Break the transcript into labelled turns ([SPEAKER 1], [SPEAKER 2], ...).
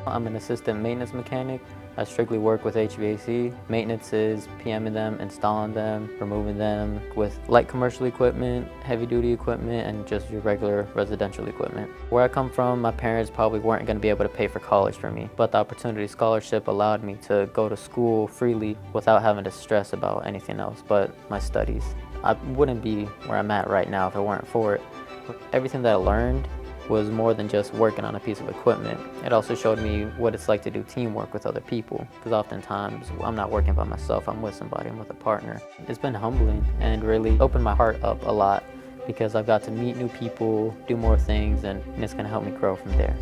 [SPEAKER 1] I'm an assistant maintenance mechanic. I strictly work with HVAC. Maintenance is PMing them, installing them, removing them with light commercial equipment, heavy duty equipment, and just your regular residential equipment. Where I come from, my parents probably weren't going to be able to pay for college for me, but the Opportunity Scholarship allowed me to go to school freely without having to stress about anything else but my studies. I wouldn't be where I'm at right now if it weren't for it. Everything that I learned was more than just working on a piece of equipment. It also showed me what it's like to do teamwork with other people, because oftentimes I'm not working by myself, I'm with somebody, I'm with a partner. It's been humbling and really opened my heart up a lot because I've got to meet new people, do more things, and it's going to help me grow from there.